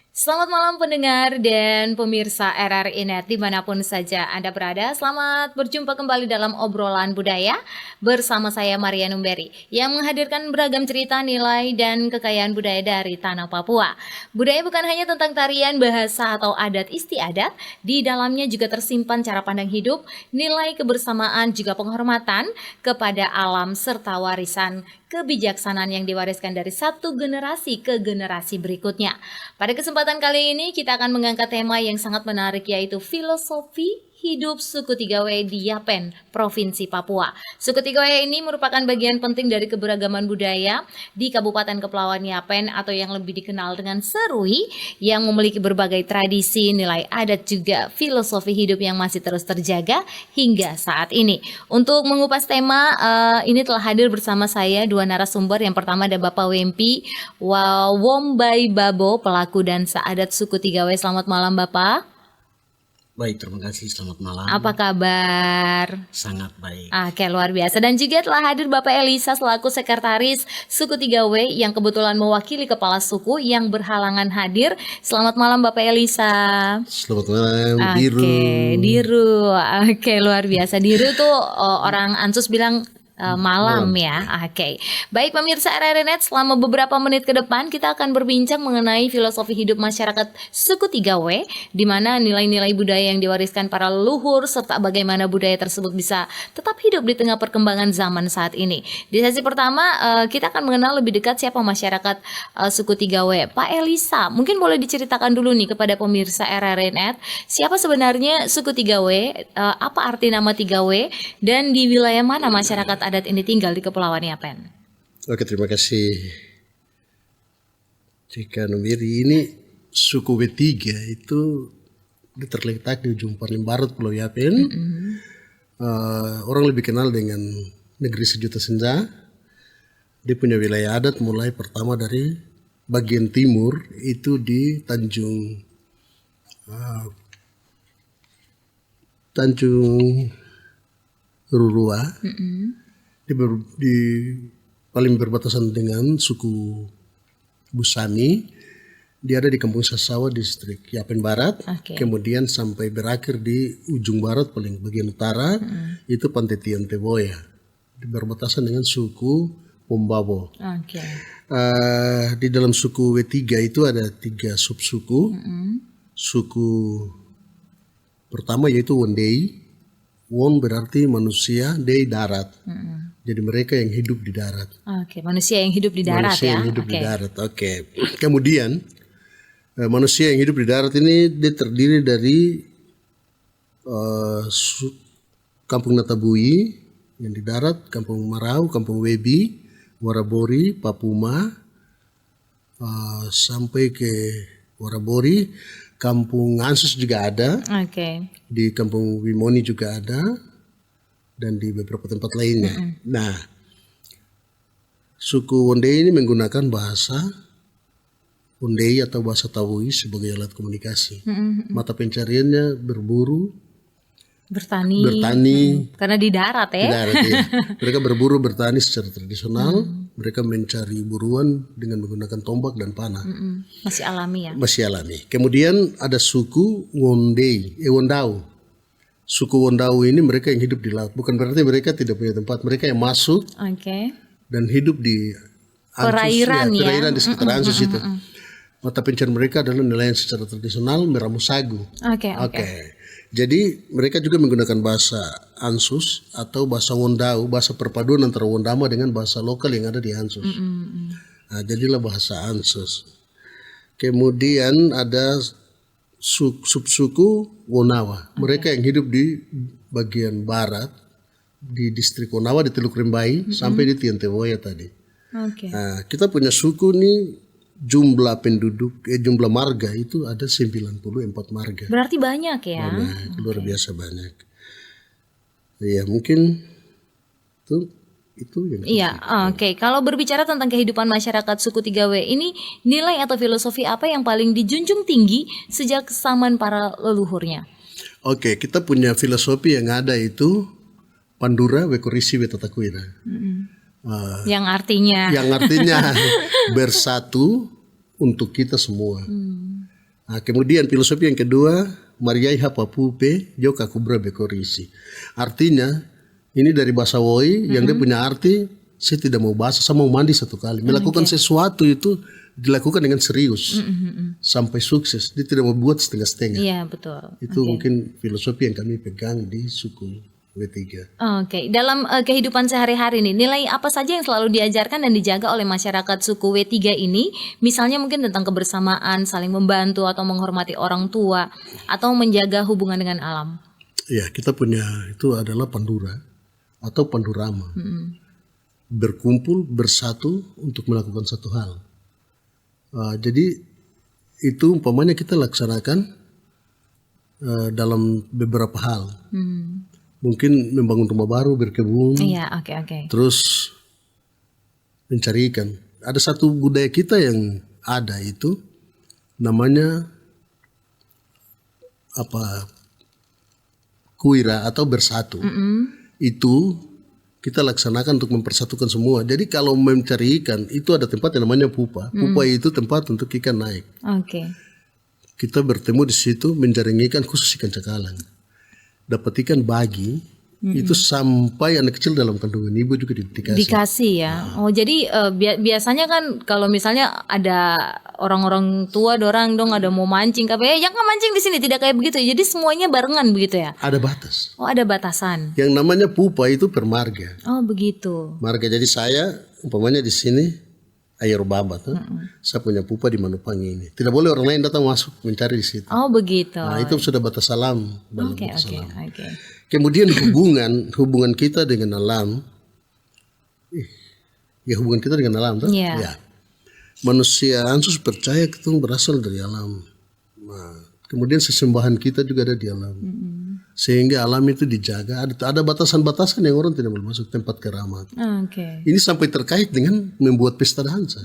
Selamat malam pendengar dan pemirsa RRI Net dimanapun saja Anda berada. Selamat berjumpa kembali dalam obrolan budaya bersama saya Maria Numberi yang menghadirkan beragam cerita, nilai, dan kekayaan budaya dari tanah Papua. Budaya bukan hanya tentang tarian, bahasa, atau adat istiadat. Di dalamnya juga tersimpan cara pandang hidup, nilai kebersamaan, juga penghormatan kepada alam serta warisan kebijaksanaan yang diwariskan dari satu generasi ke generasi berikutnya. Pada kesempatan kali ini kita akan mengangkat tema yang sangat menarik, yaitu filosofi hidup suku Tigawe di Yapen, Provinsi Papua. Suku Tigawe ini merupakan bagian penting dari keberagaman budaya di Kabupaten Kepulauan Yapen atau yang lebih dikenal dengan Serui, yang memiliki berbagai tradisi, nilai adat, juga filosofi hidup yang masih terus terjaga hingga saat ini. Untuk mengupas tema ini telah hadir bersama saya dua narasumber. Yang pertama ada Bapak Wempi Wombai Babo, pelaku dansa adat suku Tigawe. Selamat malam Bapak. Baik, terima kasih. Selamat malam. Apa kabar? Sangat baik. Oke, luar biasa. Dan juga telah hadir Bapak Elisa selaku sekretaris suku Tigawe yang kebetulan mewakili kepala suku yang berhalangan hadir. Selamat malam Bapak Elisa. Selamat malam, Diru. Oke, Diru. Oke, luar biasa. Diru tuh orang Ansus bilang malam ya. Oke. Baik pemirsa RRI Net, selama beberapa menit ke depan kita akan berbincang mengenai filosofi hidup masyarakat suku Tigawe, di mana nilai-nilai budaya yang diwariskan para leluhur serta bagaimana budaya tersebut bisa tetap hidup di tengah perkembangan zaman saat ini. Di sesi pertama kita akan mengenal lebih dekat siapa masyarakat suku Tigawe. Pak Elisa, mungkin boleh diceritakan dulu nih kepada pemirsa RRI Net, siapa sebenarnya suku Tigawe, apa arti nama Tigawe, dan di wilayah mana masyarakat adat ini tinggal di Kepulauan Yapen? Oke, terima kasih Cika Numbiri. Ini suku W3 itu terletak di ujung paling barat Pulau Yapen. Orang lebih kenal dengan negeri sejuta senja. Dia punya wilayah adat mulai pertama dari bagian timur itu di Tanjung Rurua. Di paling berbatasan dengan suku Busani. Dia ada di Kampung Sasawa, distrik Yapen Barat. Kemudian sampai berakhir di ujung barat paling bagian utara itu Pantai Tianteboya, di berbatasan dengan suku Wombabo. Di dalam suku W3 itu ada 3 subsuku. Suku pertama yaitu Wondei. Won berarti manusia, Dei darat. Jadi mereka yang hidup di darat. Manusia yang hidup di darat. Manusia yang hidup di darat. Kemudian manusia yang hidup di darat ini dia terdiri dari Kampung Natabui yang di darat, Kampung Marau, Kampung Webi, Warabori, Papuma, sampai ke Warabori. Kampung Ansus juga ada. Di Kampung Wimoni juga ada. Dan di beberapa tempat lainnya. Nah, suku Wondei ini menggunakan bahasa Wondei atau bahasa Tawui sebagai alat komunikasi. Mata pencariannya berburu, bertani. Karena di darat ya. Di darat, ya. Mereka berburu, bertani secara tradisional. Mereka mencari buruan dengan menggunakan tombak dan panah. Masih alami ya. Masih alami. Kemudian ada suku Wondau. Suku Wondau ini mereka yang hidup di laut. Bukan berarti mereka tidak punya tempat. Mereka yang masuk dan hidup di perairan perairan di sekitar Ansus itu. Mata pencarian mereka adalah nelayan secara tradisional, meramu sagu. Jadi mereka juga menggunakan bahasa Ansus atau bahasa Wondau, bahasa perpaduan antara Wondama dengan bahasa lokal yang ada di Ansus. Nah, jadilah bahasa Ansus. Kemudian ada subsuku Wonawa. Mereka yang hidup di bagian barat di distrik Wonawa di Teluk Rimbai sampai di Tianteboya tadi. Nah, kita punya suku nih jumlah penduduk jumlah marga itu ada 94 marga. Berarti banyak ya. Banyak, luar biasa banyak. Ya, mungkin itu yang Kalau berbicara tentang kehidupan masyarakat suku Tigawe ini, nilai atau filosofi apa yang paling dijunjung tinggi sejak zaman para leluhurnya? Kita punya filosofi yang ada itu Pandura Wekorisi Wetatakuira. Yang artinya bersatu untuk kita semua. Nah, kemudian filosofi yang kedua, Mariai hapa pupe, joka kubra bekorisi. Artinya, ini dari bahasa Woi yang dia punya arti, saya tidak mau basah, saya mau mandi satu kali. Melakukan sesuatu itu dilakukan dengan serius sampai sukses. Dia tidak mau buat setengah-setengah. Iya, betul. Itu mungkin filosofi yang kami pegang di suku W3. Oke, dalam kehidupan sehari-hari nih, nilai apa saja yang selalu diajarkan dan dijaga oleh masyarakat suku W3 ini? Misalnya mungkin tentang kebersamaan, saling membantu atau menghormati orang tua, atau menjaga hubungan dengan alam. Ya, kita punya itu adalah pandura atau pandurama. Berkumpul, bersatu untuk melakukan satu hal. Jadi itu umpamanya kita laksanakan dalam beberapa hal. Mungkin membangun rumah baru, berkebun, Iya, oke. terus mencari ikan. Ada satu budaya kita yang ada itu namanya kuira atau bersatu. Itu kita laksanakan untuk mempersatukan semua. Jadi kalau mencari ikan itu ada tempat yang namanya pupa. Pupa itu tempat untuk ikan naik. Oke. Kita bertemu di situ menjaring ikan, khusus ikan cakalang. Dapat ikan bagi itu sampai anak kecil dalam kandungan ibu juga dikasih. Dikasih ya. Oh, jadi biasanya kan kalau misalnya ada orang-orang tua dorang dong ada mau mancing, jangan mancing di sini, tidak kayak begitu. Jadi semuanya barengan begitu ya. Ada batas. Oh, ada batasan. Yang namanya pupa itu per marga. Oh, begitu. Marga, jadi saya umpamanya di sini air baba tuh, saya punya pupa di Manupangi ini. Tidak boleh orang lain datang masuk mencari di situ. Oh, begitu. Nah, itu sudah batas alam. Oke. Kemudian hubungan kita dengan alam, hubungan kita dengan alam, tuh? Iya. Ya. Manusia Ansus percaya itu berasal dari alam. Nah, kemudian sesembahan kita juga ada di alam. Sehingga alam itu dijaga. Ada batasan-batasan yang orang tidak boleh masuk, tempat keramat. Oke. Ini sampai terkait dengan membuat pesta dansa.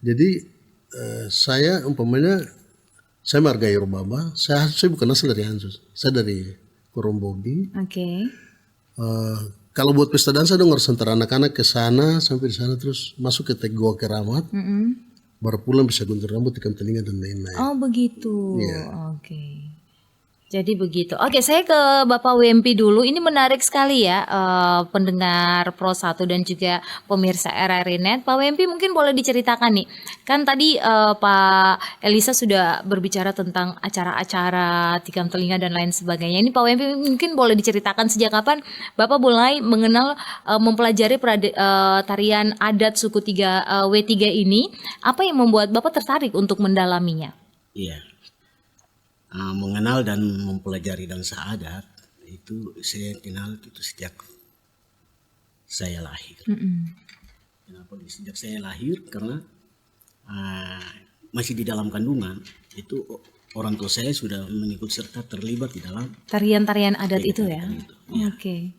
Jadi saya umpamanya saya marga Yorubaba, saya bukan asal dari Ansus, saya dari Korombobi. Oke. Kalau buat pesta dansa dong harus antar anak-anak ke sana, sampai di sana terus masuk ke Goa Keramat, baru pulang bisa gunting rambut, ikan telinga dan lain-lain. Oh, begitu. Iya. Oke. Jadi begitu. Oke, saya ke Bapak WMP dulu. Ini menarik sekali ya, pendengar Pro 1 dan juga pemirsa RRI Net. Pak WMP mungkin boleh diceritakan nih. Kan tadi Pak Elisa sudah berbicara tentang acara-acara tikam telinga dan lain sebagainya. Ini Pak WMP mungkin boleh diceritakan sejak kapan Bapak mulai mengenal mempelajari tarian adat suku W3 ini. Apa yang membuat Bapak tertarik untuk mendalaminya? Iya. Mengenal dan mempelajari dansa adat itu saya kenal itu sejak saya lahir. Kenapa sejak saya lahir? Karena masih di dalam kandungan itu orang tua saya sudah mengikut serta terlibat di dalam tarian-tarian adat itu ya. Ya. Oke.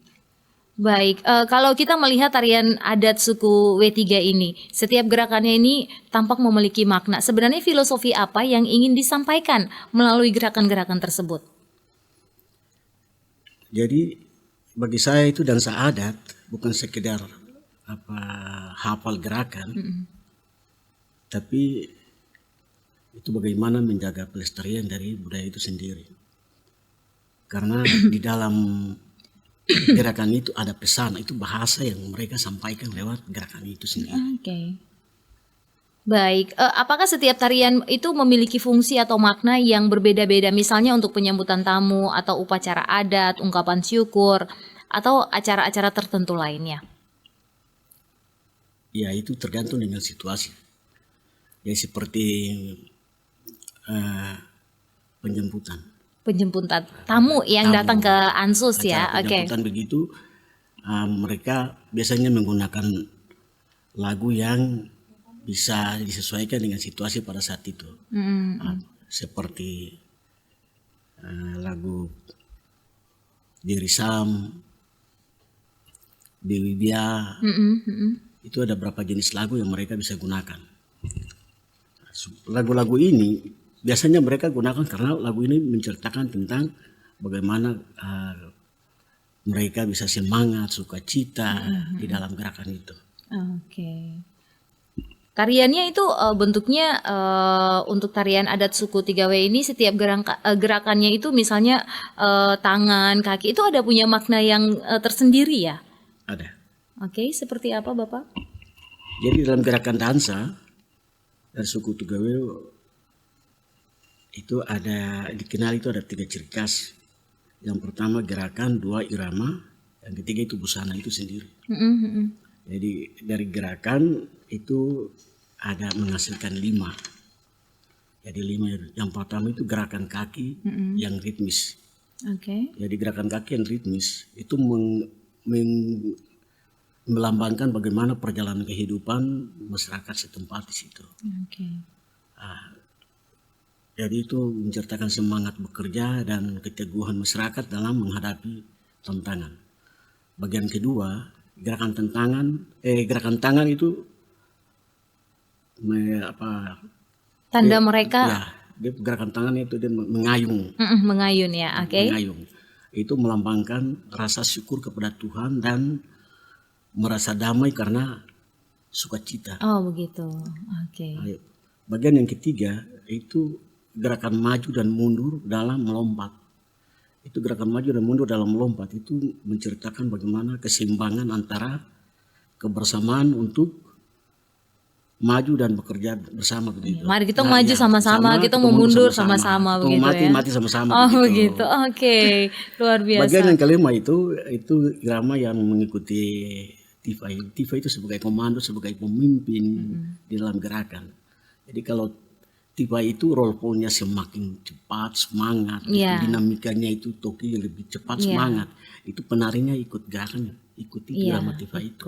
Baik, kalau kita melihat tarian adat suku W3 ini, setiap gerakannya ini tampak memiliki makna. Sebenarnya filosofi apa yang ingin disampaikan melalui gerakan-gerakan tersebut? Jadi bagi saya itu dansa adat bukan sekedar hafal gerakan, tapi itu bagaimana menjaga pelestarian dari budaya itu sendiri. Karena di dalam gerakan itu ada pesan, itu bahasa yang mereka sampaikan lewat gerakan itu sendiri. Oke. Baik, apakah setiap tarian itu memiliki fungsi atau makna yang berbeda-beda, misalnya untuk penyambutan tamu atau upacara adat, ungkapan syukur, atau acara-acara tertentu lainnya? Ya, itu tergantung dengan situasi. Ya, seperti penjemputan tamu yang datang ke Ansus ya. Oke. Penjemputan begitu, mereka biasanya menggunakan lagu yang bisa disesuaikan dengan situasi pada saat itu. Seperti lagu Diri Sam, Dewi Bia. Itu ada berapa jenis lagu yang mereka bisa gunakan. Lagu-lagu ini biasanya mereka gunakan karena lagu ini menceritakan tentang bagaimana mereka bisa semangat, sukacita di dalam gerakan itu. Oke. Tariannya itu bentuknya untuk tarian adat suku 3W ini setiap gerakannya itu misalnya tangan, kaki itu ada punya makna yang tersendiri ya? Ada. Oke, seperti apa Bapak? Jadi dalam gerakan dansa dari suku 3W itu dikenal itu ada 3 ciri khas. Yang pertama gerakan, 2 irama, yang ketiga itu busana itu sendiri. Jadi dari gerakan itu ada menghasilkan 5. Jadi 5. Yang pertama itu gerakan kaki yang ritmis. Jadi gerakan kaki yang ritmis itu melambangkan bagaimana perjalanan kehidupan masyarakat setempat di situ. Jadi itu menceritakan semangat bekerja dan keteguhan masyarakat dalam menghadapi tantangan. Bagian kedua, gerakan tangan itu tanda mereka. Ya, dia gerakan tangan itu dia mengayun. Mengayun ya, Mengayun. Itu melambangkan rasa syukur kepada Tuhan dan merasa damai karena sukacita. Oh begitu, Bagian yang ketiga itu gerakan maju dan mundur dalam melompat. Itu gerakan maju dan mundur dalam melompat itu menceritakan bagaimana keseimbangan antara kebersamaan untuk maju dan bekerja bersama begitu. Mari kita maju sama-sama, kita mau mundur sama-sama begitu ya. Mati sama-sama begitu. Luar biasa. Bagian yang kelima itu irama yang mengikuti Tifa. Tifa itu sebagai komando, sebagai pemimpin di dalam gerakan. Jadi kalau Tifa itu role play-nya semakin cepat, semangat, dinamikanya itu Toki lebih cepat, semangat. Itu penarinya ikut gerakannya, ikuti irama Tifa itu.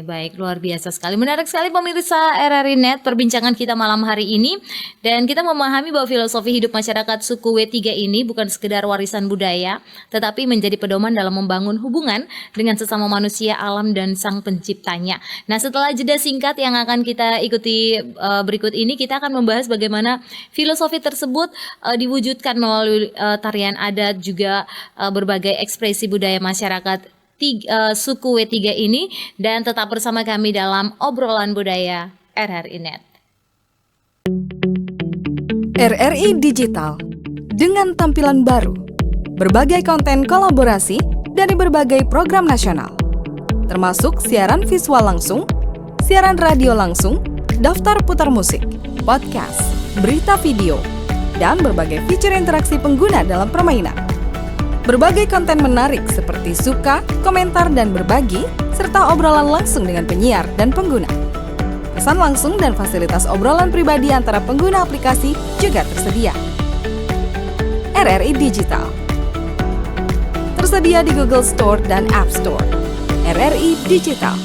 Baik, luar biasa sekali. Menarik sekali pemirsa RRI Net perbincangan kita malam hari ini. Dan kita memahami bahwa filosofi hidup masyarakat suku W3 ini bukan sekedar warisan budaya, tetapi menjadi pedoman dalam membangun hubungan dengan sesama manusia, alam, dan sang penciptanya. Nah, setelah jeda singkat yang akan kita ikuti berikut ini, kita akan membahas bagaimana filosofi tersebut diwujudkan melalui tarian adat, juga berbagai ekspresi budaya masyarakat suku W3 ini, dan tetap bersama kami dalam obrolan budaya RRI Net. RRI Digital dengan tampilan baru, berbagai konten kolaborasi dari berbagai program nasional, termasuk siaran visual langsung, siaran radio langsung, daftar putar musik, podcast, berita video, dan berbagai fitur interaksi pengguna dalam permainan. Berbagai konten menarik seperti suka, komentar, dan berbagi, serta obrolan langsung dengan penyiar dan pengguna. Pesan langsung dan fasilitas obrolan pribadi antara pengguna aplikasi juga tersedia. RRI Digital tersedia di Google Store dan App Store. RRI Digital.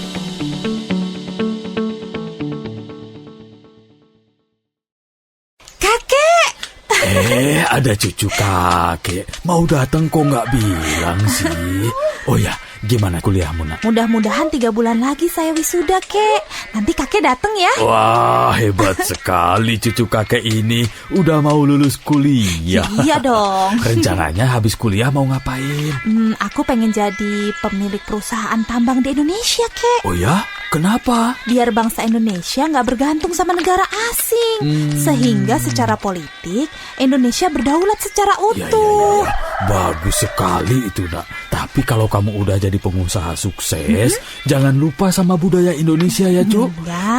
Ada cucu kakek. Mau datang kok nggak bilang sih? Oh ya, gimana kuliahmu, Nak? Mudah-mudahan 3 bulan lagi saya wisuda, Kek. Nanti kakek datang ya. Wah, hebat sekali cucu kakek ini. Udah mau lulus kuliah. Iya dong. Rencananya habis kuliah mau ngapain? Aku pengen jadi pemilik perusahaan tambang di Indonesia, Kek. Oh ya? Kenapa? Biar bangsa Indonesia nggak bergantung sama negara asing. Sehingga secara politik, Indonesia berdaulat secara utuh. Ya. Bagus sekali itu, Nak. Tapi kalau kamu udah jadi pengusaha sukses, jangan lupa sama budaya Indonesia ya, Cuk.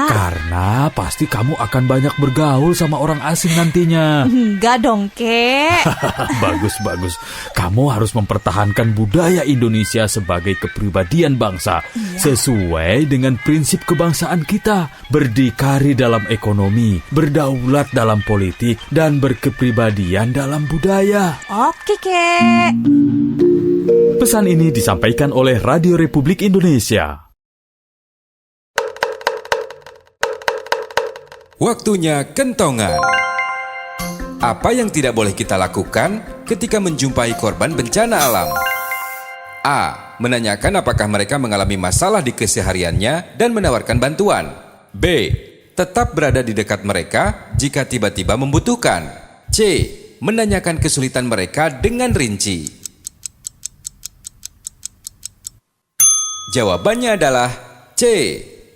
Karena pasti kamu akan banyak bergaul sama orang asing nantinya. Enggak dong, Kek. Bagus. Kamu harus mempertahankan budaya Indonesia sebagai kepribadian bangsa. Sesuai dengan prinsip kebangsaan kita. Berdikari dalam ekonomi, berdaulat dalam politik, dan berkepribadian dalam budaya. Oke, Kek. Pesan ini disampaikan oleh Radio Republik Indonesia. Waktunya kentongan. Apa yang tidak boleh kita lakukan ketika menjumpai korban bencana alam? A. Menanyakan apakah mereka mengalami masalah di kesehariannya dan menawarkan bantuan. B. Tetap berada di dekat mereka jika tiba-tiba membutuhkan. C. Menanyakan kesulitan mereka dengan rinci. Jawabannya adalah C.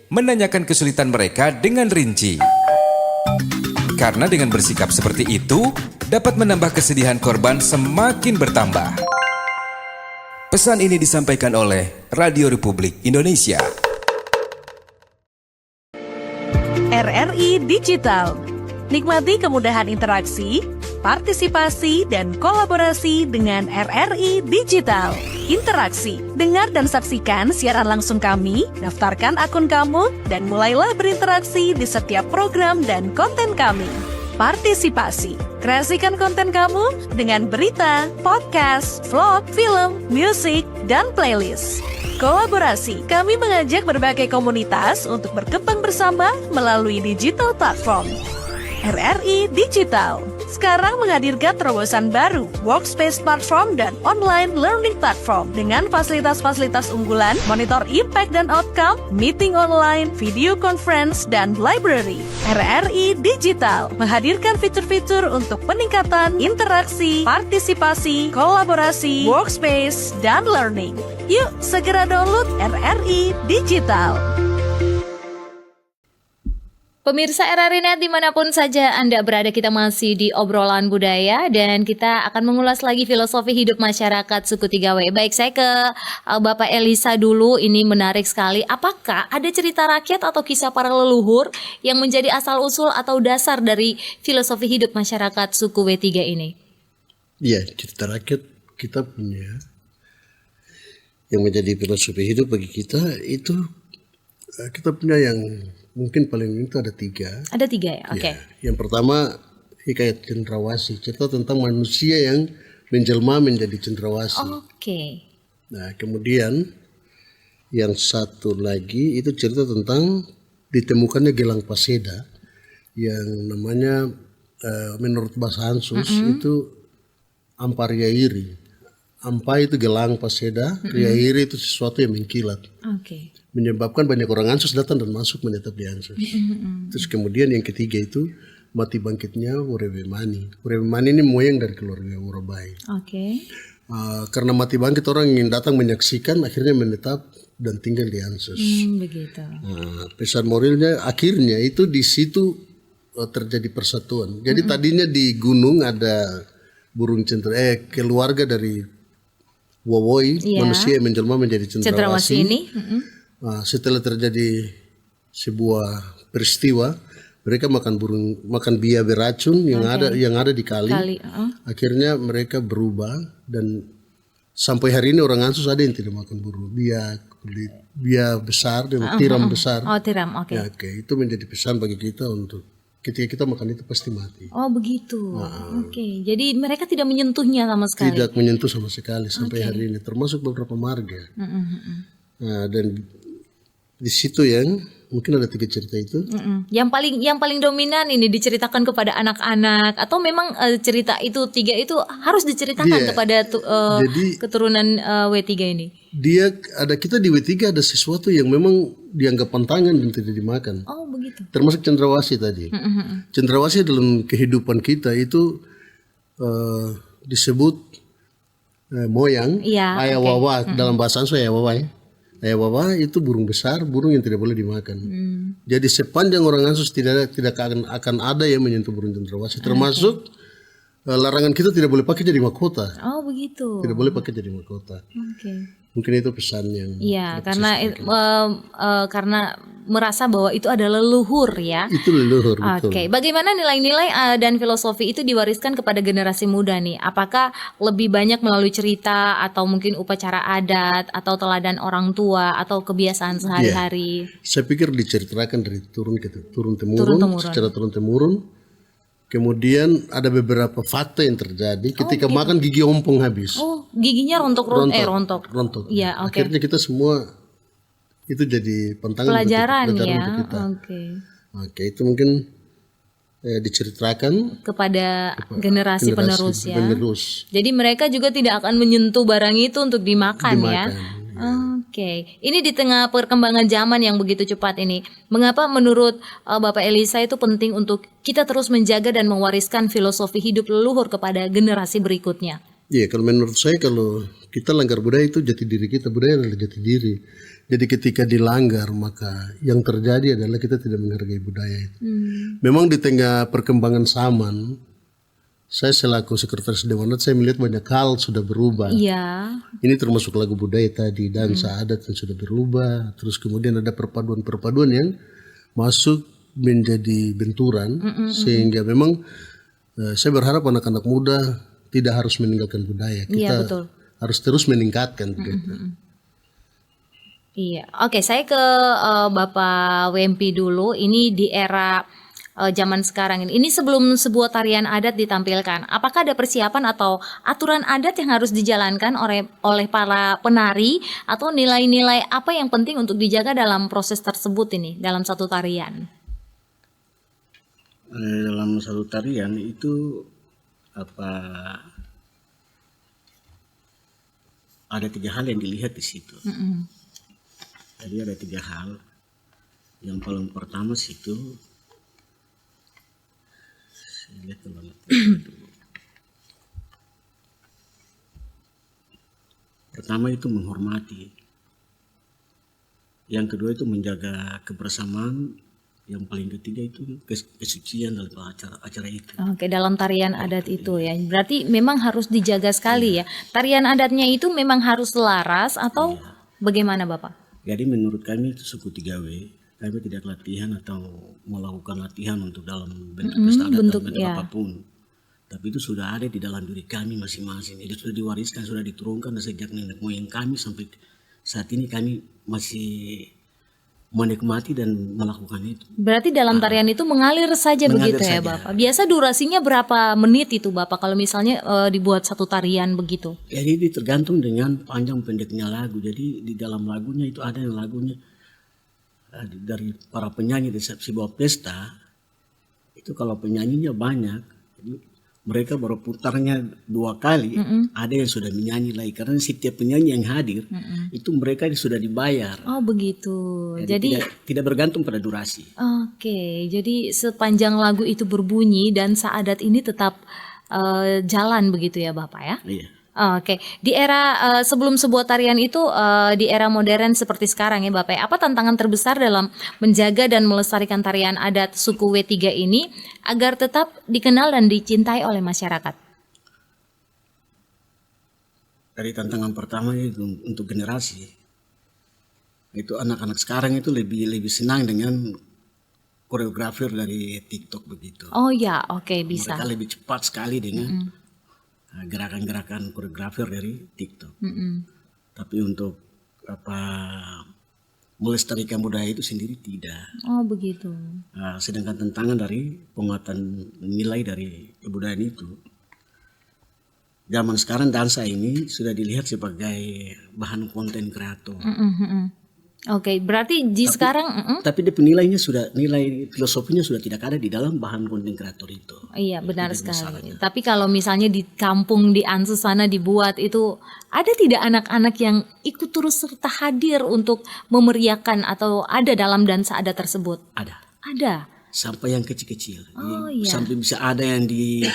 menanyakan kesulitan mereka dengan rinci. Karena dengan bersikap seperti itu, dapat menambah kesedihan korban semakin bertambah. Pesan ini disampaikan oleh Radio Republik Indonesia. RRI Digital. Nikmati kemudahan interaksi, partisipasi, dan kolaborasi dengan RRI Digital. Interaksi, dengar dan saksikan siaran langsung kami, daftarkan akun kamu, dan mulailah berinteraksi di setiap program dan konten kami. Partisipasi, kreasikan konten kamu dengan berita, podcast, vlog, film, musik, dan playlist. Kolaborasi, kami mengajak berbagai komunitas untuk berkembang bersama melalui digital platform. RRI Digital sekarang menghadirkan terobosan baru, workspace platform dan online learning platform dengan fasilitas-fasilitas unggulan, monitor impact dan outcome, meeting online, video conference, dan library. RRI Digital menghadirkan fitur-fitur untuk peningkatan interaksi, partisipasi, kolaborasi, workspace, dan learning. Yuk, segera download RRI Digital. Pemirsa RRI Net dimanapun saja Anda berada, kita masih di obrolan budaya dan kita akan mengulas lagi filosofi hidup masyarakat suku 3W. Baik, saya ke Bapak Elisa dulu, ini menarik sekali. Apakah ada cerita rakyat atau kisah para leluhur yang menjadi asal-usul atau dasar dari filosofi hidup masyarakat suku W3 ini? Iya, cerita rakyat kita punya yang menjadi filosofi hidup bagi kita itu kita punya yang mungkin paling itu ada 3. Ada 3 ya, oke. Ya, yang pertama hikayat cendrawasih, cerita tentang manusia yang menjelma menjadi cendrawasih. Oke. Nah, kemudian yang satu lagi itu cerita tentang ditemukannya gelang paseda yang namanya menurut bahasa Hansus itu ampariairi. Ampa itu gelang paseda, riairi itu sesuatu yang mengkilat. Oke. Menyebabkan banyak orang Ansus datang dan masuk menetap di Ansus. Terus kemudian yang ketiga itu mati bangkitnya Urewemani. Urewemani ini moyang dari keluarga Urabai. Oke. Karena mati bangkit orang ingin datang menyaksikan, akhirnya menetap dan tinggal di Ansus. Begitu. Pesan moralnya akhirnya itu di situ terjadi persatuan. Jadi tadinya di gunung ada burung keluarga dari Wawoi, manusia yang menjelma menjadi cendrawasih ini. Setelah terjadi sebuah peristiwa, mereka makan bia beracun yang ada di kali. Akhirnya mereka berubah dan sampai hari ini orang Ansus ada yang tidak makan bia besar dan tiram besar. Oh, tiram, oke. Ya, itu menjadi pesan bagi kita untuk ketika kita makan itu pasti mati. Oh, begitu. Oke. Jadi mereka tidak menyentuhnya sama sekali. Tidak menyentuh sama sekali sampai hari ini, termasuk beberapa marga. Nah, dan di situ yang mungkin ada 3 cerita itu. Yang paling dominan ini diceritakan kepada anak-anak atau memang cerita itu 3 itu harus diceritakan kepada keturunan W3 ini. Kita di W3 ada sesuatu yang memang dianggap pantangan dan tidak dimakan. Oh, begitu. Termasuk cendrawasih tadi. Cendrawasih dalam kehidupan kita itu disebut moyang, ayawawa dalam bahasa Ansu ayawawa ya. Ayawawa itu burung besar, burung yang tidak boleh dimakan. Jadi sepanjang orang Ansus tidak akan ada yang menyentuh burung cendrawasih, termasuk larangan kita tidak boleh pakai jadi mahkota. Oh, begitu. Tidak boleh pakai jadi mahkota. Mungkin itu pesan yang. Iya, karena merasa bahwa itu adalah leluhur ya. Itu leluhur, betul. Oke, bagaimana nilai-nilai dan filosofi itu diwariskan kepada generasi muda nih? Apakah lebih banyak melalui cerita atau mungkin upacara adat atau teladan orang tua atau kebiasaan sehari-hari? Saya pikir diceritakan dari turun temurun, secara turun temurun. Kemudian ada beberapa fakta yang terjadi ketika makan gigi ompong habis. Oh, giginya rontok. Rontok. Iya, oke. Akhirnya kita semua itu jadi pelajaran untuk ya. kita. Oke, itu mungkin diceritakan kepada generasi penerus ya. Jadi mereka juga tidak akan menyentuh barang itu untuk dimakan ya. Oke. Ini di tengah perkembangan zaman yang begitu cepat ini, mengapa menurut Bapak Elisa itu penting untuk kita terus menjaga dan mewariskan filosofi hidup leluhur kepada generasi berikutnya? Iya, kalau menurut saya kalau kita langgar budaya itu jati diri kita, budaya adalah jati diri. Jadi ketika dilanggar maka yang terjadi adalah kita tidak menghargai budaya itu. Memang di tengah perkembangan zaman, saya selaku sekretaris Dewan Adat saya melihat banyak hal sudah berubah. Iya. Ini termasuk lagu budaya tadi, dansa adat yang sudah berubah. Terus kemudian ada perpaduan-perpaduan yang masuk menjadi benturan, sehingga memang saya berharap anak-anak muda tidak harus meninggalkan budaya. Kita Iya, betul. harus terus meningkatkan budaya. Iya, oke, saya ke Bapak WMP dulu. Ini di era zaman sekarang ini. Ini sebelum sebuah tarian adat ditampilkan, apakah ada persiapan atau aturan adat yang harus dijalankan oleh para penari atau nilai-nilai apa yang penting untuk dijaga dalam proses tersebut ini dalam satu tarian? Dalam satu tarian itu ada 3 hal yang dilihat di situ. Jadi ada 3 hal. Yang paling pertama situ, saya lihat dulu. Pertama itu menghormati. Yang kedua itu menjaga kebersamaan. Yang paling ketiga itu kesucian dalam acara itu. Oke, dalam tarian adat itu ya. Berarti memang harus dijaga sekali ya. Tarian adatnya itu memang harus selaras atau bagaimana Bapak? Jadi menurut kami itu suku 3W, kami tidak latihan atau melakukan latihan untuk dalam bentuk pesta adat atau bentuk apapun. Tapi itu sudah ada di dalam diri kami masing-masing. Itu sudah diwariskan, sudah diturunkan sejak nenek moyang kami sampai saat ini kami masih menikmati dan melakukan itu. Berarti dalam tarian itu mengalir saja begitu ya Bapak? Biasa durasinya berapa menit itu Bapak kalau misalnya dibuat satu tarian begitu? Jadi ini tergantung dengan panjang pendeknya lagu. Jadi di dalam lagunya itu ada yang lagunya dari para penyanyi di sebuah pesta, itu kalau penyanyinya banyak, jadi mereka baru putarnya 2 kali, ada yang sudah menyanyi lagi. Karena setiap penyanyi yang hadir, itu mereka sudah dibayar. Oh begitu. Jadi tidak bergantung pada durasi. Oke, jadi sepanjang lagu itu berbunyi dan saadat ini tetap jalan begitu ya Bapak ya? Iya. Oke, di era sebelum sebuah tarian itu di era modern seperti sekarang ya Bapak, apa tantangan terbesar dalam menjaga dan melestarikan tarian adat suku W3 ini agar tetap dikenal dan dicintai oleh masyarakat? Dari tantangan pertama itu untuk generasi, itu anak-anak sekarang itu lebih senang dengan koreografer dari TikTok begitu. Oh ya, oke, bisa. Mereka lebih cepat sekali dengan gerakan-gerakan koreografer dari TikTok. Tapi untuk melestarikan budaya itu sendiri tidak. Oh begitu. Sedangkan tantangan dari penguatan nilai dari kebudayaan itu, zaman sekarang dansa ini sudah dilihat sebagai bahan konten kreator. Oke, berarti sekarang tapi nilai filosofinya sudah tidak ada di dalam bahan konten kreator itu. Iya, benar sekali. Tapi kalau misalnya di kampung di Ansus sana dibuat itu, ada tidak anak-anak yang ikut turut serta hadir untuk memeriahkan atau ada dalam dansa adat tersebut? Ada. Sampai yang kecil-kecil. Oh, iya. Sampai bisa ada yang di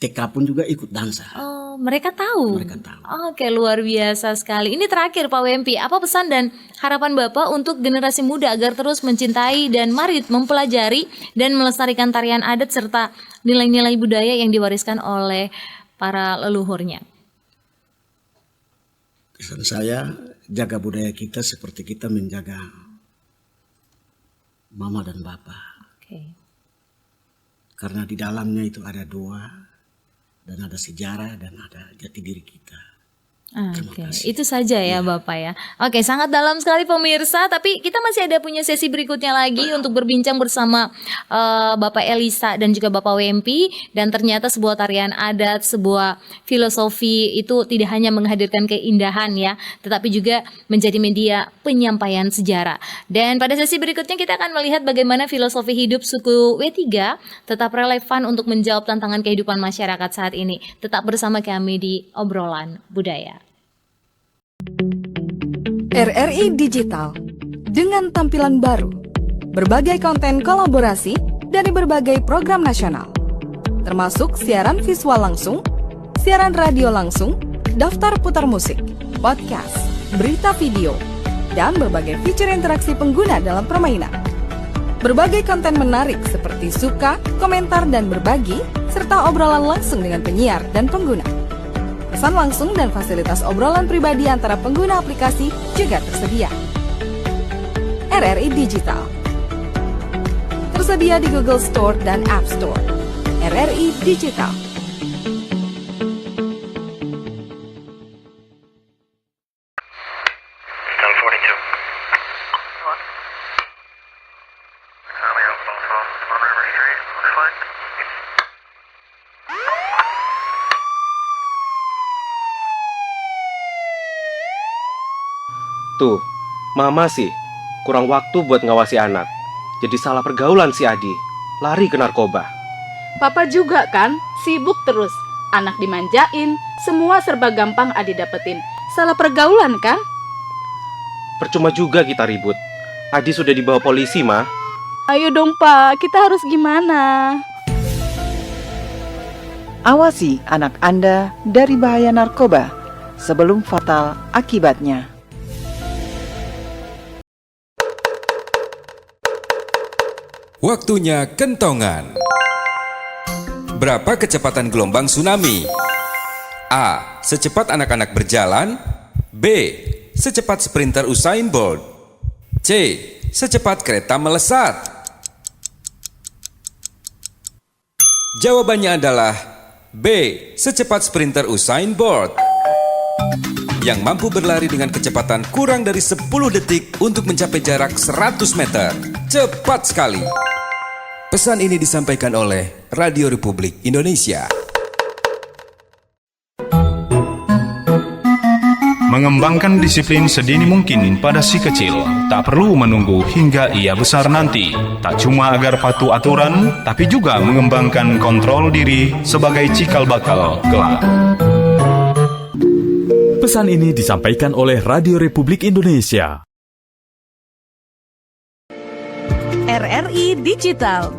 TK pun juga ikut dansa. Oh, mereka tahu. Mereka tahu. Oke, luar biasa sekali. Ini terakhir Pak WMP, apa pesan dan harapan Bapak untuk generasi muda agar terus mencintai dan mari mempelajari dan melestarikan tarian adat serta nilai-nilai budaya yang diwariskan oleh para leluhurnya? Pesan saya, jaga budaya kita seperti kita menjaga mama dan bapak. Oke. Karena di dalamnya itu ada doa, dan ada sejarah, dan ada jati diri kita. Oke, itu saja ya Bapak ya. Oke, sangat dalam sekali pemirsa. Tapi kita masih ada punya sesi berikutnya lagi untuk berbincang bersama Bapak Elisa dan juga Bapak WMP. Dan ternyata sebuah tarian adat, sebuah filosofi itu tidak hanya menghadirkan keindahan ya, tetapi juga menjadi media penyampaian sejarah. Dan pada sesi berikutnya kita akan melihat bagaimana filosofi hidup suku W3 tetap relevan untuk menjawab tantangan kehidupan masyarakat saat ini. Tetap bersama kami di Obrolan Budaya. RRI Digital dengan tampilan baru, berbagai konten kolaborasi dari berbagai program nasional, termasuk siaran visual langsung, siaran radio langsung, daftar putar musik, podcast, berita video, dan berbagai fitur interaksi pengguna dalam permainan. Berbagai konten menarik seperti suka, komentar, dan berbagi, serta obrolan langsung dengan penyiar dan pengguna. Pesan langsung dan fasilitas obrolan pribadi antara pengguna aplikasi juga tersedia. RRI Digital tersedia di Google Store dan App Store. RRI Digital. Tuh, mama sih kurang waktu buat ngawasi anak. Jadi salah pergaulan si Adi, lari ke narkoba. Papa juga kan, sibuk terus. Anak dimanjain, semua serba gampang Adi dapetin. Salah pergaulan kan? Percuma juga kita ribut. Adi sudah dibawa polisi, Ma. Ayo dong Pak, kita harus gimana? Awasi anak Anda dari bahaya narkoba sebelum fatal akibatnya. Waktunya kentongan. Berapa kecepatan gelombang tsunami? A. Secepat anak-anak berjalan. B. Secepat sprinter Usain Bolt. C. Secepat kereta melesat. Jawabannya adalah B. Secepat sprinter Usain Bolt, yang mampu berlari dengan kecepatan kurang dari 10 detik untuk mencapai jarak 100 meter. Cepat sekali. Pesan ini disampaikan oleh Radio Republik Indonesia. Mengembangkan disiplin sedini mungkin pada si kecil. Tak perlu menunggu hingga ia besar nanti. Tak cuma agar patuh aturan, tapi juga mengembangkan kontrol diri sebagai cikal bakal kelak. Pesan ini disampaikan oleh Radio Republik Indonesia. RRI Digital.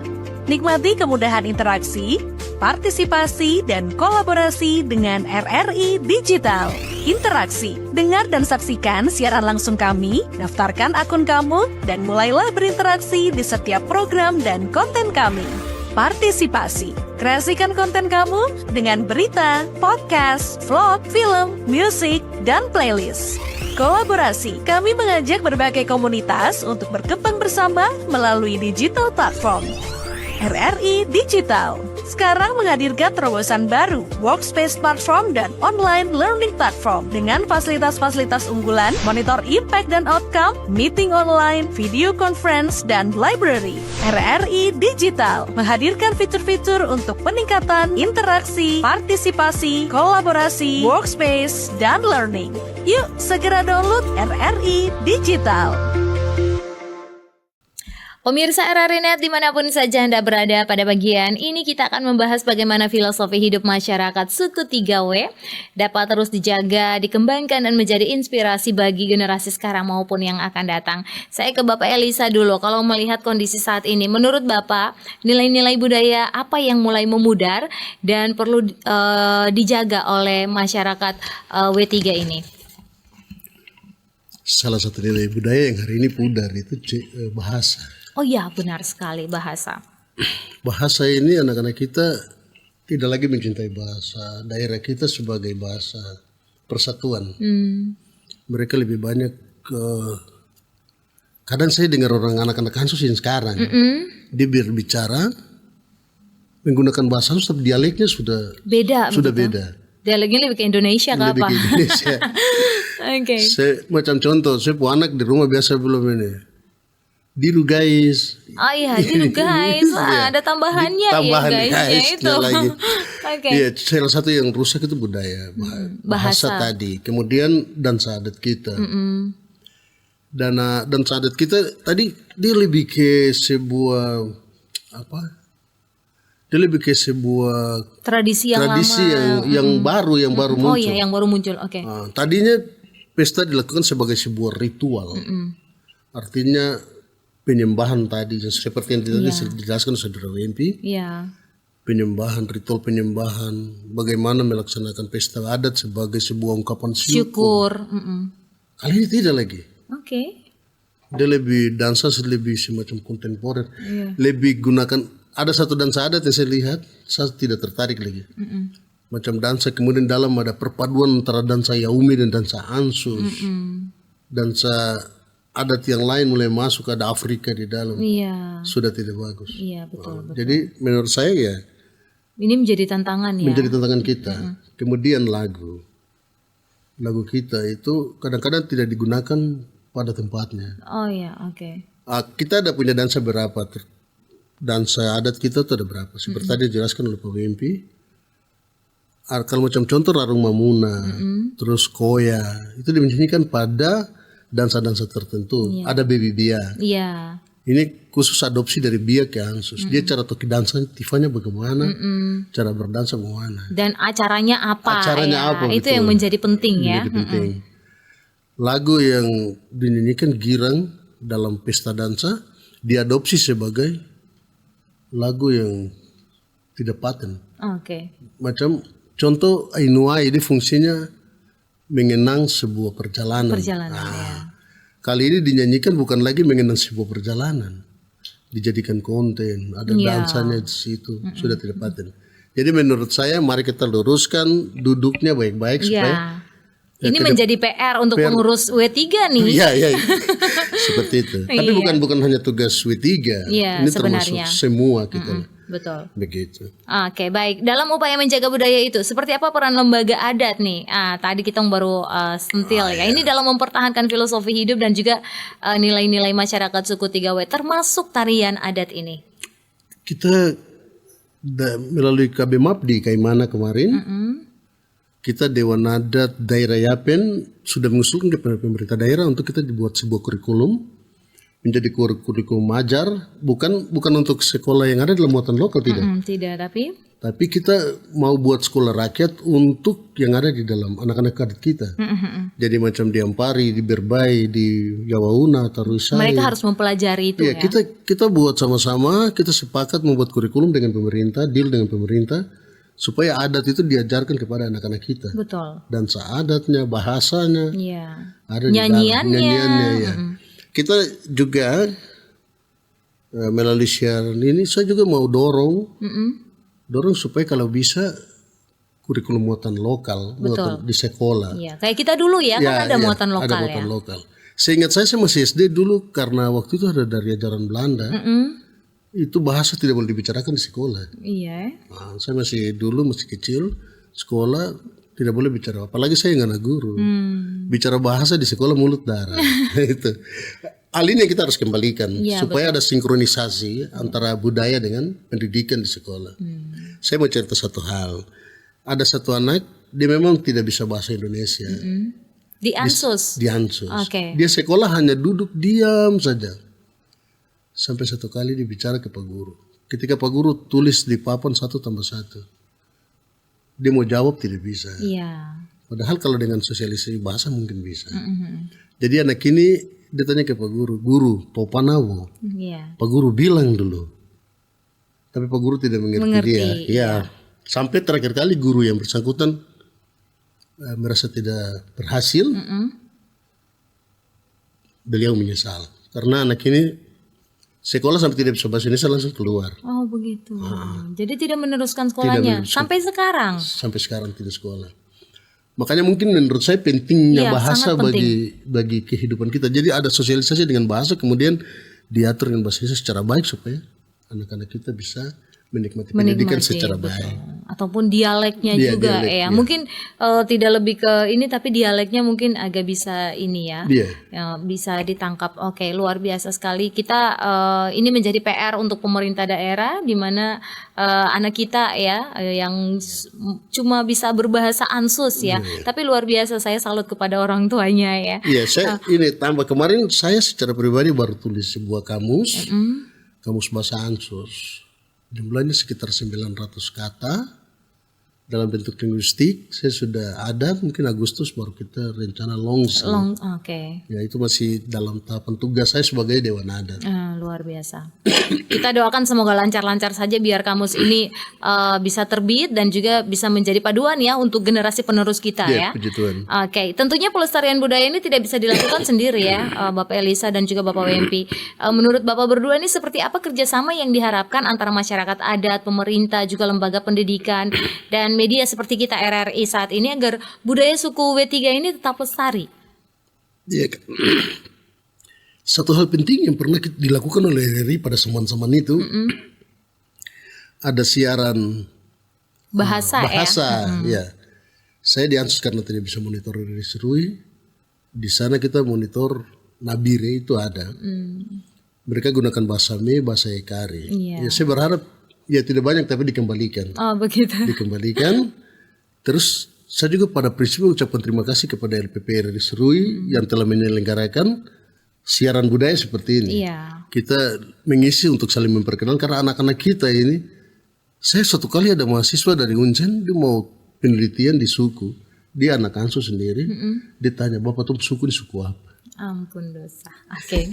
Nikmati kemudahan interaksi, partisipasi, dan kolaborasi dengan RRI Digital. Interaksi, dengar dan saksikan siaran langsung kami, daftarkan akun kamu, dan mulailah berinteraksi di setiap program dan konten kami. Partisipasi, kreasikan konten kamu dengan berita, podcast, vlog, film, musik, dan playlist. Kolaborasi, kami mengajak berbagai komunitas untuk berkembang bersama melalui digital platform. RRI Digital sekarang menghadirkan terobosan baru, workspace platform dan online learning platform dengan fasilitas-fasilitas unggulan, monitor impact dan outcome, meeting online, video conference, dan library. RRI Digital menghadirkan fitur-fitur untuk peningkatan interaksi, partisipasi, kolaborasi, workspace, dan learning. Yuk, segera download RRI Digital. Pemirsa RRI Net dimanapun saja Anda berada, pada bagian ini kita akan membahas bagaimana filosofi hidup masyarakat suku 3W dapat terus dijaga, dikembangkan, dan menjadi inspirasi bagi generasi sekarang maupun yang akan datang. Saya ke Bapak Elisa dulu. Kalau melihat kondisi saat ini, menurut Bapak, nilai-nilai budaya apa yang mulai memudar dan perlu dijaga oleh masyarakat W3 ini? Salah satu nilai budaya yang hari ini pudar itu bahasa. Oh ya, benar sekali, bahasa. Bahasa ini anak-anak kita tidak lagi mencintai bahasa daerah kita sebagai bahasa persatuan. Mereka lebih banyak kadang saya dengar orang anak-anak Hansus yang sekarang dia berbicara menggunakan bahasa Hansus tapi dialeknya sudah beda. Dialeknya lebih ke Indonesia kah, Pak? Oke. Saya macam contoh, saya punya anak di rumah biasa belum ini. Dilu guys. Oh iya, dilu guys. Ada tambahannya ya guys. Itu. Okay. Iya, salah satu yang rusak itu budaya, bahasa tadi. Kemudian dansa adat kita. Dansa adat kita tadi dia lebih ke sebuah Dia lebih ke sebuah tradisi yang baru muncul. Oh iya, yang baru muncul. Oke. Tadinya pesta dilakukan sebagai sebuah ritual. Artinya penyembahan tadi seperti yang tadi dijelaskan Saudara Wempi. Iya. penyembahan, ritual penyembahan, bagaimana melaksanakan pesta adat sebagai sebuah ungkapan syukur. Kali ini tidak lagi. Oke. Dia lebih dansa lebih semacam kontemporer. Lebih gunakan, ada satu dansa adat yang saya lihat, saya tidak tertarik lagi. Macam dansa, kemudian dalam ada perpaduan antara dansa Yaumi dan dansa Ansus. Dansa adat yang lain mulai masuk, ada Afrika di dalam. Iya. Sudah tidak bagus. Iya, betul. Jadi menurut saya ya, ini menjadi tantangan ya. menjadi tantangan kita. Kemudian lagu kita itu kadang-kadang tidak digunakan pada tempatnya. Oh ya, oke. Kita ada punya dansa berapa? Dansa adat kita tuh ada berapa? Seperti tadi dijelaskan oleh Pak Wempi. Kalau macam contoh Rarung Mamuna, terus Koya, itu dinyanyikan pada dansa-dansa tertentu. Ada Baby Bia. Iya. Ini khusus adopsi dari Bia ke Ansus. Dia cara toki dansa tifanya bagaimana, cara berdansa bagaimana. Dan acaranya apa? Acaranya apa? Itu betul. yang menjadi penting ya. Menjadi penting. Lagu yang dinyanyikan girang dalam pesta dansa diadopsi sebagai lagu yang tidak paten. Oke. Macam contoh Ainuai, ini fungsinya mengenang sebuah perjalanan. Kali ini dinyanyikan bukan lagi mengenang sebuah perjalanan, dijadikan konten, ada dansanya di situ, sudah tidak paten. Jadi menurut saya mari kita luruskan duduknya baik-baik supaya ini menjadi PR untuk pengurus W3 nih. Iya. Seperti itu. Tapi bukan hanya tugas W3. Iya, ini termasuk semua kita. Betul. Begitu. Oke, baik. Dalam upaya menjaga budaya itu, seperti apa peran lembaga adat nih? Tadi kita baru sentil ya. Ini dalam mempertahankan filosofi hidup dan juga nilai-nilai masyarakat suku 3W, termasuk tarian adat ini. Kita melalui KB Mapdi Kaimana kemarin, kita Dewan Adat Daerah Yapen sudah mengusulkan kepada pemerintah daerah untuk kita dibuat sebuah kurikulum menjadi kurikulum ajar, bukan untuk sekolah yang ada dalam muatan lokal, tidak. Tidak, tapi kita mau buat sekolah rakyat untuk yang ada di dalam anak-anak adat kita. Jadi macam di Ampari, di Berbai, di Yawauna, Tarusai. Mereka harus mempelajari itu ya. Kita buat sama-sama, kita sepakat membuat kurikulum dengan pemerintah, deal dengan pemerintah, supaya adat itu diajarkan kepada anak-anak kita. Betul. Dansa adatnya, bahasanya, ada nyanyiannya. Ya. Kita juga melalui siaran ini, saya juga mau dorong supaya kalau bisa kurikulum muatan lokal, muatan di sekolah. Iya, kayak kita dulu ya, kan ada muatan lokal. Ada muatan lokal. Seingat saya masih SD dulu, karena waktu itu ada dari ajaran Belanda, itu bahasa tidak boleh dibicarakan di sekolah. Iya. Saya masih kecil, sekolah tidak boleh bicara, apalagi saya nggak ada guru. Bicara bahasa di sekolah mulut darah. Itu. Hal ini kita harus kembalikan supaya ada sinkronisasi antara budaya dengan pendidikan di sekolah. Saya mau cerita satu hal. Ada satu anak, dia memang tidak bisa bahasa Indonesia. Di Ansus? Di Ansus. Okay. Dia sekolah hanya duduk diam saja. Sampai satu kali dibicara ke Pak Guru. Ketika Pak Guru tulis di papan 1+1. Dia mau jawab tidak bisa. Iya. Padahal kalau dengan sosialisasi bahasa mungkin bisa. Jadi anak ini dia tanya ke Pak Guru, Guru, Popanawo. Pak Guru bilang dulu. Tapi Pak Guru tidak mengerti dia. Ya. Sampai terakhir kali guru yang bersangkutan merasa tidak berhasil. Beliau menyesal. Karena anak ini sekolah sampai tidak bisa bahasa Indonesia langsung keluar. Oh begitu. Jadi tidak meneruskan sekolahnya sampai sekarang. Sampai sekarang tidak sekolah. Makanya mungkin menurut saya pentingnya bahasa bagi kehidupan kita. Jadi ada sosialisasi dengan bahasa, kemudian diatur dengan bahasa Indonesia secara baik supaya anak-anak kita bisa menikmati pendidikan secara baik. Ataupun dialeknya juga ya. Mungkin tidak lebih ke ini, tapi dialeknya mungkin agak bisa ini ya. Bisa ditangkap. Oke, luar biasa sekali. Kita ini menjadi PR untuk pemerintah daerah, di mana anak kita ya yang cuma bisa berbahasa Ansus ya. Tapi luar biasa, saya salut kepada orang tuanya ya. Iya, saya ini tambah kemarin saya secara pribadi baru tulis sebuah kamus, kamus bahasa Ansus. Jumlahnya sekitar 900 kata dalam bentuk linguistik saya sudah ada, mungkin Agustus baru kita rencana longsang. Oke. Ya itu masih dalam tahapan tugas saya sebagai Dewan Adat. Luar biasa. Kita doakan semoga lancar-lancar saja biar kamus ini bisa terbit dan juga bisa menjadi paduan ya untuk generasi penerus kita ya. Puji Tuhan. Oke, tentunya pelestarian budaya ini tidak bisa dilakukan sendiri ya, Bapak Elisa dan juga Bapak Wempi. Menurut Bapak berdua ini seperti apa kerjasama yang diharapkan antara masyarakat adat, pemerintah, juga lembaga pendidikan dan media seperti kita RRI saat ini agar budaya suku W3 ini tetap lestari? Ya, satu hal penting yang pernah dilakukan oleh RRI pada zaman-zaman itu, ada siaran bahasa ya. Saya diansus karena tidak bisa monitor RRI Serui. Di sana kita monitor Nabire itu ada. Mereka gunakan bahasa Me, bahasa Ekari. Ya, saya berharap ya tidak banyak tapi dikembalikan. Oh begitu. Dikembalikan. Terus saya juga pada prinsipnya ucapkan terima kasih kepada LPP RRI Serui yang telah menyelenggarakan siaran budaya seperti ini. Kita mengisi untuk saling memperkenalkan karena anak-anak kita ini. Saya satu kali ada mahasiswa dari Uncen, dia mau penelitian di suku. Dia anak Ansu sendiri. Dia tanya, Bapak tuh suku di suku apa? Ampun dosa. Oke.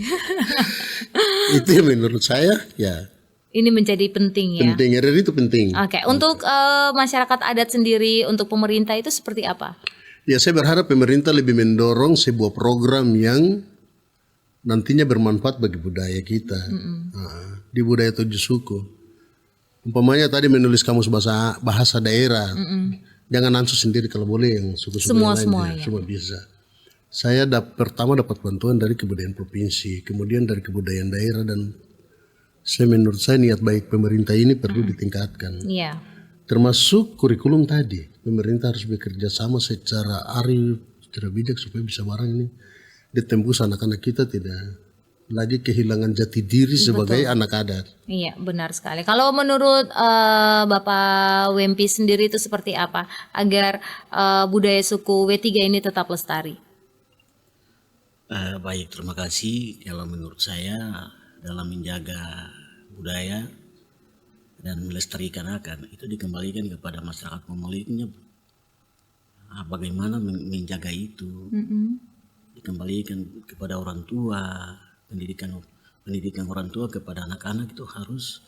Itu yang menurut saya ya. Ini menjadi penting ya. Penting, RRI itu penting. Oke, untuk masyarakat adat sendiri, untuk pemerintah itu seperti apa? Ya saya berharap pemerintah lebih mendorong sebuah program yang nantinya bermanfaat bagi budaya kita. Di budaya 7 suku. Umpamanya tadi menulis kamus bahasa daerah. Jangan Ansu sendiri kalau boleh yang suku-suku yang lain. Semua bisa. Saya pertama dapat bantuan dari kebudayaan provinsi, kemudian dari kebudayaan daerah dan menurut saya niat baik pemerintah ini perlu ditingkatkan. Termasuk kurikulum tadi. Pemerintah harus bekerja sama secara arif, secara bijak supaya bisa barang ini ditembus anak-anak kita tidak lagi kehilangan jati diri sebagai anak adat. Iya benar sekali. Kalau menurut Bapak Wempi sendiri itu seperti apa agar budaya suku W3 ini tetap lestari? Baik, terima kasih. Kalau menurut saya dalam menjaga budaya dan melestarikan akan itu dikembalikan kepada masyarakat pemiliknya. Bagaimana menjaga itu? Dikembalikan kepada orang tua, pendidikan orang tua kepada anak-anak itu harus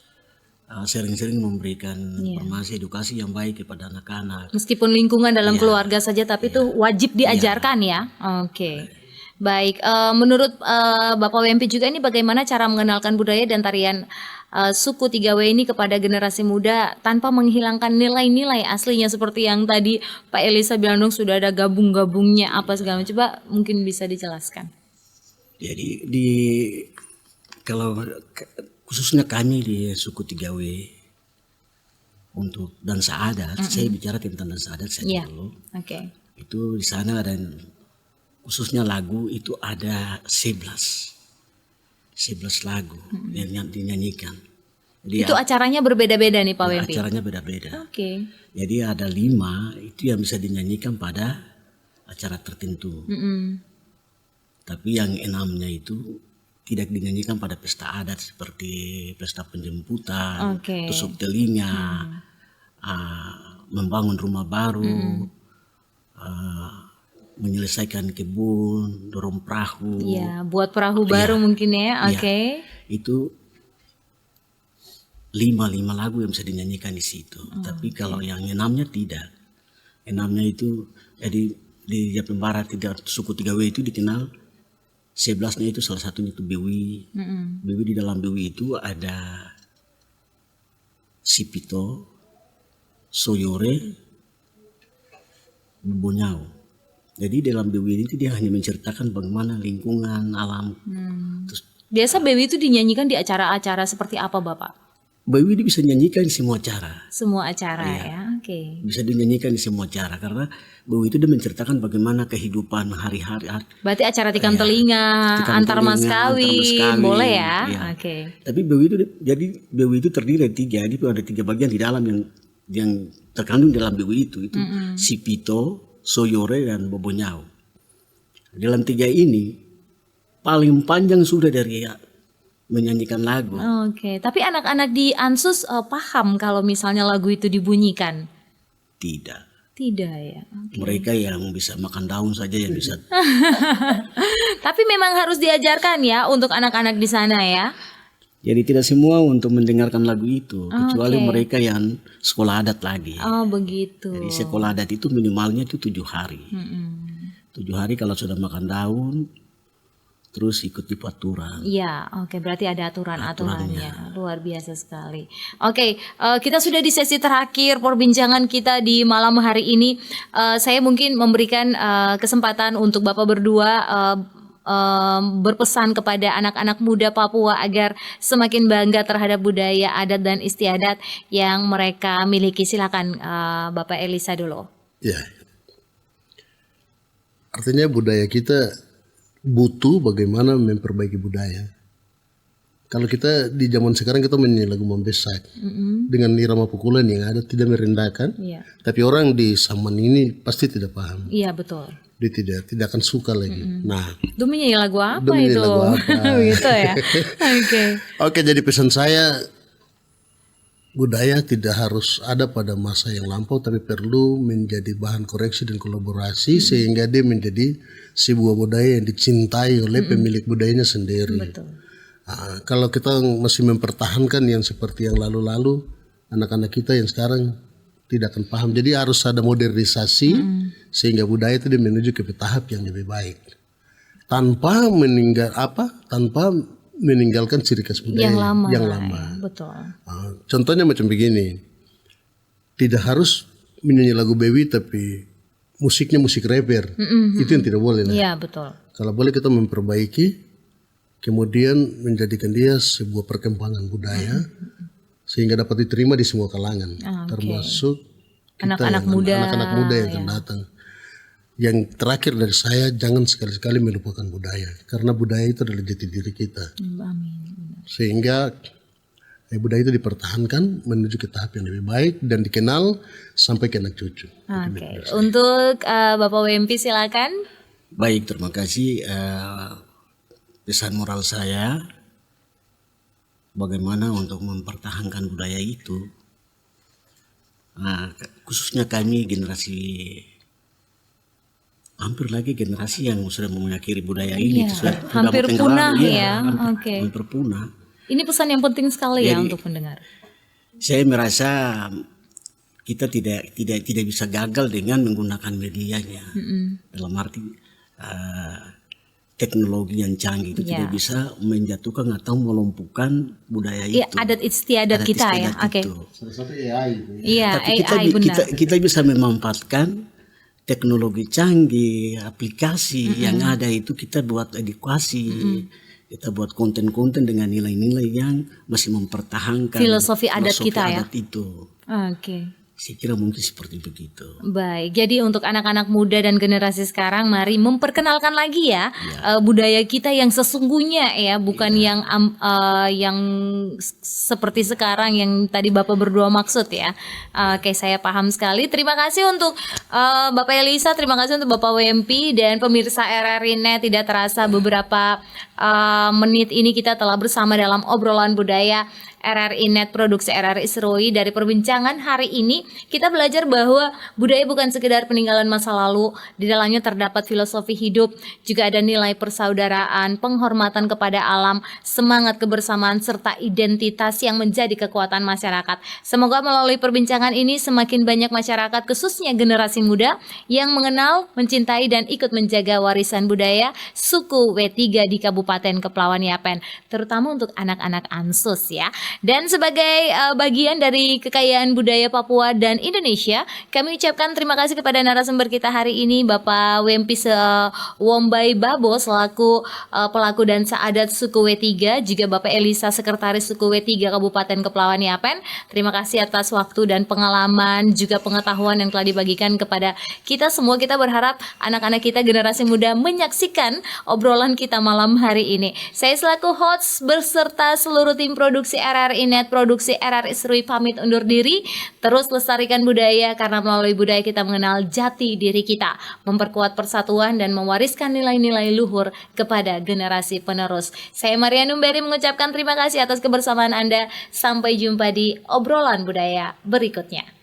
sering-sering memberikan informasi edukasi yang baik kepada anak-anak. Meskipun lingkungan dalam keluarga saja, tapi itu wajib diajarkan ya. Oke. Baik, menurut Bapak Wempi juga ini bagaimana cara mengenalkan budaya dan tarian suku 3W ini kepada generasi muda tanpa menghilangkan nilai-nilai aslinya seperti yang tadi Pak Elisa bilang dong sudah ada gabung-gabungnya apa segala macam. Coba mungkin bisa dijelaskan. Jadi kalau khususnya kami di suku 3W untuk dansa adat, saya bicara tentang dansa adat saja dulu. Itu di sana ada khususnya lagu itu ada 11 lagu yang dinyanyikan. Jadi itu acaranya berbeda-beda nih Pak Wempi? Acaranya beda-beda. Jadi ada 5 itu yang bisa dinyanyikan pada acara tertentu. Tapi yang 6-nya itu tidak dinyanyikan pada pesta adat seperti pesta penjemputan, tusuk telinga, membangun rumah baru, menyelesaikan kebun, dorong perahu. Iya, buat perahu baru mungkin ya. Itu 5 lagu yang bisa dinyanyikan di situ. Tapi kalau yang 6-nya tidak. 6-nya itu di Jawa Barat tidak suku 3W itu dikenal 11-nya itu salah satunya itu Bewi. Bewi di dalam Bewi itu ada Sipito, Soyore, Bonyau. Jadi dalam Bewi itu dia hanya menceritakan bagaimana lingkungan alam. Terus, biasa Bewi itu dinyanyikan di acara-acara seperti apa Bapak? Bewi itu bisa dinyanyikan di semua acara. Semua acara ya. Bisa dinyanyikan di semua acara karena Bewi itu dia menceritakan bagaimana kehidupan hari-hari. Berarti acara tikam telinga, antar mas kawin, boleh ya? Tapi Bewi itu terdiri dari 3. Jadi ada 3 bagian di dalam yang terkandung dalam Bewi itu Sipito, Soyore dan Bobonyau. Dalam 3 ini paling panjang sudah dari menyanyikan lagu. Tapi anak-anak di Ansus paham kalau misalnya lagu itu dibunyikan? Tidak. Tidak ya. Oke. Mereka yang bisa makan daun saja yang bisa. Tapi memang harus diajarkan ya untuk anak-anak di sana ya. Jadi tidak semua untuk mendengarkan lagu itu, kecuali mereka yang sekolah adat lagi. Oh begitu. Jadi sekolah adat itu minimalnya itu 7 hari. 7 hari kalau sudah makan daun, terus ikuti aturan. Iya, oke. Berarti ada aturan-aturannya. Luar biasa sekali. Oke, kita sudah di sesi terakhir perbincangan kita di malam hari ini. Saya mungkin memberikan kesempatan untuk Bapak berdua berpesan kepada anak-anak muda Papua agar semakin bangga terhadap budaya adat dan istiadat yang mereka miliki. Silakan Bapak Elisa dulu. Ya. Artinya budaya kita butuh bagaimana memperbaiki budaya. Kalau kita di zaman sekarang kita menyanyi lagu Mambesak dengan irama pukulan yang ada tidak merendahkan, tapi orang di zaman ini pasti tidak paham. Iya betul. Dia tidak akan suka lagi. Nah, itu menyanyi lagu apa menyanyi itu? lagu apa? Gitu ya. Oke. Oke, jadi pesan saya, budaya tidak harus ada pada masa yang lampau, tapi perlu menjadi bahan koreksi dan kolaborasi sehingga dia menjadi sebuah budaya yang dicintai oleh pemilik budayanya sendiri. Betul. Nah, kalau kita masih mempertahankan yang seperti yang lalu-lalu, anak-anak kita yang sekarang tidak akan paham. Jadi harus ada modernisasi sehingga budaya itu dia menuju ke tahap yang lebih baik. Tanpa meninggalkan ciri khas budaya yang lama. Betul. Contohnya macam begini, tidak harus menyanyi lagu Bewi tapi musiknya musik rapper, itu yang tidak boleh. Iya betul. Kalau boleh kita memperbaiki, kemudian menjadikan dia sebuah perkembangan budaya sehingga dapat diterima di semua kalangan, termasuk anak-anak muda yang akan datang. Yang terakhir dari saya, jangan sekali-sekali melupakan budaya, karena budaya itu adalah jati diri kita. Sehingga budaya itu dipertahankan menuju ke tahap yang lebih baik dan dikenal sampai ke anak cucu. Oke. Untuk Bapak WMP silakan. Baik, terima kasih. Pesan moral saya, bagaimana untuk mempertahankan budaya itu. Nah, khususnya kami generasi yang sudah mengakhiri budaya ini, hampir punah ya. Hampir punah. Ini pesan yang penting sekali. Jadi, ya untuk pendengar. Saya merasa kita tidak bisa gagal dengan menggunakan medianya. Dalam arti teknologi yang canggih itu tidak bisa menjatuhkan atau melumpuhkan budaya itu. Adat istiadat kita ya. Oke. Salah satu AI. Tapi kita bisa memanfaatkan teknologi canggih, aplikasi yang ada itu, kita buat edukasi, kita buat konten-konten dengan nilai-nilai yang masih mempertahankan filosofi adat kita adat itu. Oke. Saya kira mungkin seperti begitu. Baik, jadi untuk anak-anak muda dan generasi sekarang, mari memperkenalkan lagi ya budaya kita yang sesungguhnya ya, bukan yang seperti sekarang yang tadi Bapak berdua maksud ya. Oke, saya paham sekali. Terima kasih untuk Bapak Elisa, terima kasih untuk Bapak WMP dan pemirsa RRI Net. Tidak terasa beberapa menit ini kita telah bersama dalam obrolan budaya RRI Net Produksi RRI Serowi. Dari perbincangan hari ini kita belajar bahwa budaya bukan sekedar peninggalan masa lalu. Di dalamnya terdapat filosofi hidup, juga ada nilai persaudaraan, penghormatan kepada alam, semangat kebersamaan serta identitas yang menjadi kekuatan masyarakat. Semoga melalui perbincangan ini semakin banyak masyarakat, khususnya generasi muda, yang mengenal, mencintai dan ikut menjaga warisan budaya suku W3 di Kabupaten Kepulauan Yapen, terutama untuk anak-anak Ansus ya. Dan sebagai bagian dari kekayaan budaya Papua dan Indonesia, kami ucapkan terima kasih kepada narasumber kita hari ini, Bapak Wempi Wombay Babo selaku pelaku dansa adat suku W3, juga Bapak Elisa Sekretaris suku W3 Kabupaten Kepulauan Yapen. Terima kasih atas waktu dan pengalaman juga pengetahuan yang telah dibagikan kepada kita semua. Kita berharap anak-anak kita generasi muda menyaksikan obrolan kita malam hari ini. Saya selaku host beserta seluruh tim produksi RRI Net Produksi RRI Serowi pamit undur diri. Terus lestarikan budaya, karena melalui budaya kita mengenal jati diri kita, memperkuat persatuan dan mewariskan nilai-nilai luhur kepada generasi penerus. Saya Maria Numberi mengucapkan terima kasih atas kebersamaan Anda. Sampai jumpa di obrolan budaya berikutnya.